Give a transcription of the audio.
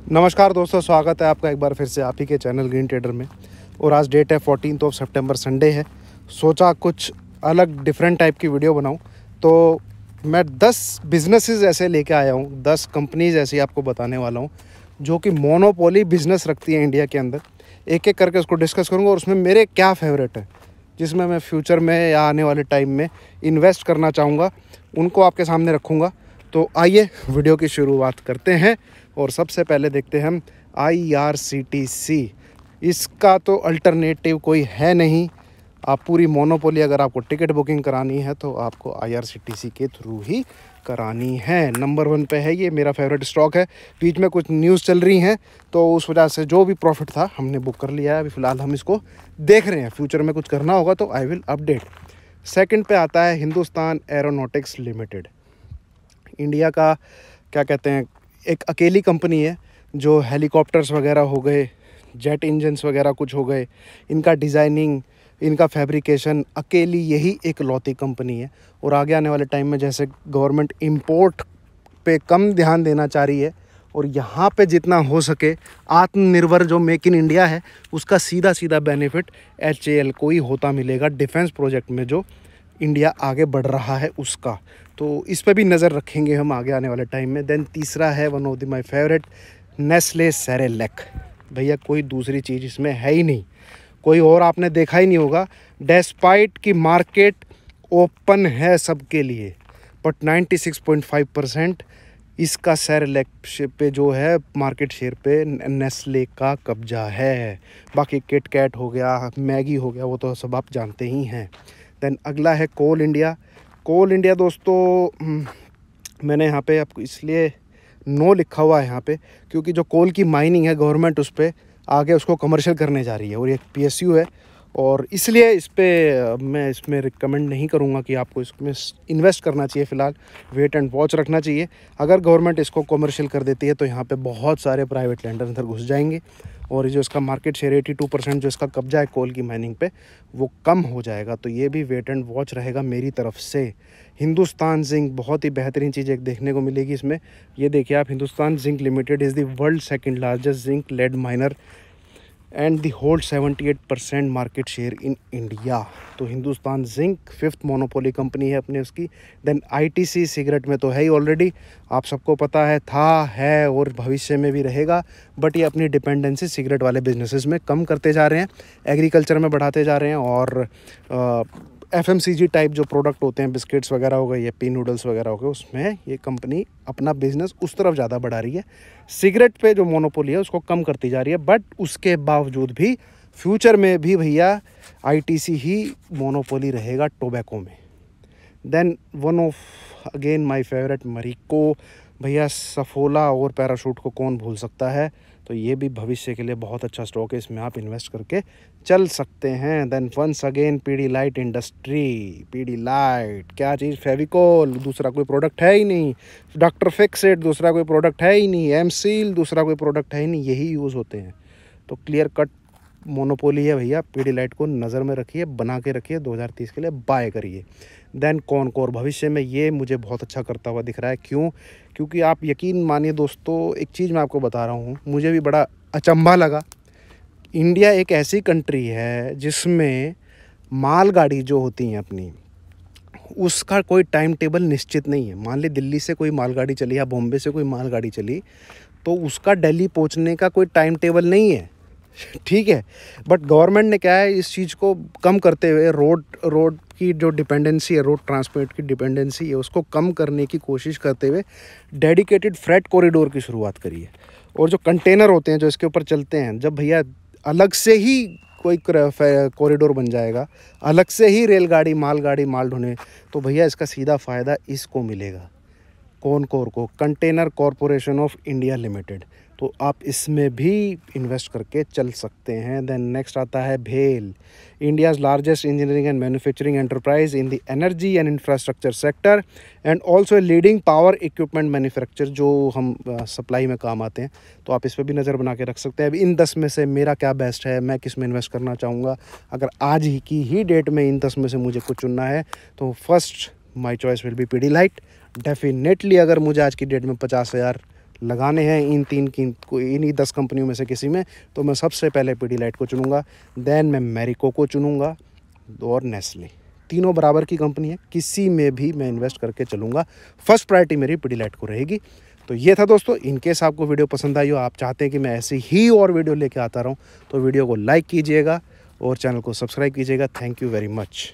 नमस्कार दोस्तों, स्वागत है आपका एक बार फिर से आप ही के चैनल ग्रीन ट्रेडर में। और आज डेट है 14 सितंबर, संडे है। सोचा कुछ अलग डिफरेंट टाइप की वीडियो बनाऊं, तो मैं 10 बिजनेसेस ऐसे लेके आया हूं, 10 कंपनीज ऐसी आपको बताने वाला हूं जो कि मोनोपोली बिजनेस रखती है इंडिया के अंदर। एक एक करके उसको डिस्कस करूंगा और उसमें मेरे क्या फेवरेट है, जिसमें मैं फ्यूचर में या आने वाले टाइम में इन्वेस्ट करना चाहूँगा, उनको आपके सामने रखूँगा। तो आइए वीडियो की शुरुआत करते हैं। और सबसे पहले देखते हैं हम IRCTC। इसका तो अल्टरनेटिव कोई है नहीं। आप पूरी मोनोपोली, अगर आपको टिकट बुकिंग करानी है तो आपको IRCTC के थ्रू ही करानी है। नंबर 1 पे है, ये मेरा फेवरेट स्टॉक है। बीच में कुछ न्यूज़ चल रही हैं तो उस वजह से जो भी प्रॉफिट था हमने बुक कर लिया है। अभी फ़िलहाल हम इसको देख रहे हैं, फ्यूचर में कुछ करना होगा तो आई विल अपडेट। सेकंड पे आता है हिंदुस्तान एरोनॉटिक्स लिमिटेड। इंडिया का क्या कहते हैं, एक अकेली कंपनी है जो हेलीकॉप्टर्स वगैरह हो गए, जेट इंजन्स वगैरह कुछ हो गए, इनका डिज़ाइनिंग, इनका फैब्रिकेशन, अकेली यही एक लौती कंपनी है। और आगे आने वाले टाइम में जैसे गवर्नमेंट इंपोर्ट पे कम ध्यान देना चाह रही है और यहाँ पे जितना हो सके आत्मनिर्भर जो मेक इन इंडिया है उसका सीधा सीधा बेनिफिट HAL को ही होता मिलेगा, डिफेंस प्रोजेक्ट में जो इंडिया आगे बढ़ रहा है उसका। तो इस पे भी नज़र रखेंगे हम आगे आने वाले टाइम में। देन तीसरा है one of the my favourite, Nestle Cerelac. भैया कोई दूसरी चीज़ इसमें है ही नहीं, कोई और आपने देखा ही नहीं होगा। डेस्पाइट की मार्केट ओपन है सबके लिए, बट 96.5% इसका सेरेलैक पे जो है मार्केट शेयर पे नेस्ले का कब्जा है। बाकी किट कैट हो गया, मैगी हो गया, वो तो सब आप जानते ही हैं। देन अगला है कोल इंडिया। कोल इंडिया दोस्तों, मैंने यहाँ पे आपको इसलिए नो लिखा हुआ है यहाँ पे क्योंकि जो कोल की माइनिंग है गवर्नमेंट उस पर आगे उसको कमर्शियल करने जा रही है और ये PSU है। और इसलिए इस पर मैं इसमें रिकमेंड नहीं करूँगा कि आपको इसमें इन्वेस्ट करना चाहिए। फ़िलहाल वेट एंड वॉच रखना चाहिए। अगर गवर्नमेंट इसको कमर्शियल कर देती है तो यहाँ पे बहुत सारे प्राइवेट लैंडर अंदर घुस जाएंगे और जो इसका मार्केट शेयर 82% जो इसका कब्जा है कोल की माइनिंग पे वो कम हो जाएगा। तो ये भी वेट एंड वॉच रहेगा मेरी तरफ से। हिंदुस्तान जिंक, बहुत ही बेहतरीन चीज़ एक देखने को मिलेगी इसमें। ये देखिए आप, Hindustan Zinc Limited is the world second largest zinc lead miner and they hold 78% market share in India. तो Hindustan zinc 5th monopoly company है अपने उसकी। देन ITC सिगरेट में तो है ही ऑलरेडी, आप सबको पता है, था, है और भविष्य में भी रहेगा। बट ये अपनी डिपेंडेंसी सिगरेट वाले बिजनेसेस में कम करते जा रहे हैं, एग्रीकल्चर में बढ़ाते जा रहे हैं और FMCG टाइप जो प्रोडक्ट होते हैं, बिस्किट्स वगैरह हो गए, ये नूडल्स वगैरह हो गए, उसमें ये कंपनी अपना बिजनेस उस तरफ ज़्यादा बढ़ा रही है। सिगरेट पे जो मोनोपोली है उसको कम करती जा रही है। बट उसके बावजूद भी फ्यूचर में भी भैया ITC ही मोनोपोली रहेगा टोबैको में। Then one of again my favourite, Marico. भैया सफोला और पैराशूट को कौन भूल सकता है। तो ये भी भविष्य के लिए बहुत अच्छा स्टॉक है, इसमें आप इन्वेस्ट करके चल सकते हैं। Then once again Pidilite industry. Pidilite क्या चीज़, फेविकोल दूसरा कोई प्रोडक्ट है ही नहीं, डॉक्टर फिक्सेट दूसरा कोई प्रोडक्ट है ही नहीं, एमसील दूसरा कोई प्रोडक्ट है ही नहीं, यही यूज़ होते हैं। तो क्लियर कट मोनोपोली है भैया। पीडीलाइट को नज़र में रखिए, बना के रखिए, 2030 के लिए बाय करिए। देन कॉनकोर, भविष्य में ये मुझे बहुत अच्छा करता हुआ दिख रहा है। क्यों? क्योंकि आप यकीन मानिए दोस्तों, एक चीज़ मैं आपको बता रहा हूँ, मुझे भी बड़ा अचंभा लगा। इंडिया एक ऐसी कंट्री है जिसमें मालगाड़ी जो होती हैं अपनी, उसका कोई टाइम टेबल निश्चित नहीं है। मान ली दिल्ली से कोई मालगाड़ी चली या बॉम्बे से कोई मालगाड़ी चली तो उसका दिल्ली पहुंचने का कोई टाइम टेबल नहीं है, ठीक है। बट गवर्नमेंट ने क्या है, इस चीज़ को कम करते हुए रोड की जो डिपेंडेंसी है, रोड ट्रांसपोर्ट की डिपेंडेंसी है, उसको कम करने की कोशिश करते हुए डेडिकेटेड फ्रेट कॉरिडोर की शुरुआत करी है। और जो कंटेनर होते हैं जो इसके ऊपर चलते हैं, जब भैया अलग से ही कोई कॉरिडोर बन जाएगा, अलग से ही रेलगाड़ी माल ढोने, तो भैया इसका सीधा फ़ायदा इसको मिलेगा, कॉनकोर को, container corporation of India limited. तो आप इसमें भी इन्वेस्ट करके चल सकते हैं। देन नेक्स्ट आता है भेल, India's largest engineering and manufacturing enterprise in the energy and infrastructure sector and also a leading power equipment manufacture, जो हम सप्लाई में काम आते हैं। तो आप इस पर भी नज़र बना के रख सकते हैं। अब इन 10 में से मेरा क्या बेस्ट है, मैं किस में इन्वेस्ट करना चाहूँगा, अगर आज ही की ही डेट में इन 10 में से मुझे कुछ चुनना है तो first my choice will be Pidilite. Definitely अगर मुझे आज की डेट में 50,000 लगाने हैं इन्हीं 10 कंपनियों में से किसी में, तो मैं सबसे पहले पीडीलाइट को चुनूँगा, देन मैं मैरिको को चुनूँगा और नेस्ले। तीनों बराबर की कंपनी है, किसी में भी मैं इन्वेस्ट करके चलूँगा। फर्स्ट प्रायोरिटी मेरी पीडीलाइट को रहेगी। तो ये था दोस्तों। इनकेस आपको वीडियो पसंद आई हो, आप चाहते हैं कि मैं ऐसी ही और वीडियो लेके आता रहूँ, तो वीडियो को लाइक कीजिएगा और चैनल को सब्सक्राइब कीजिएगा। Thank you very much.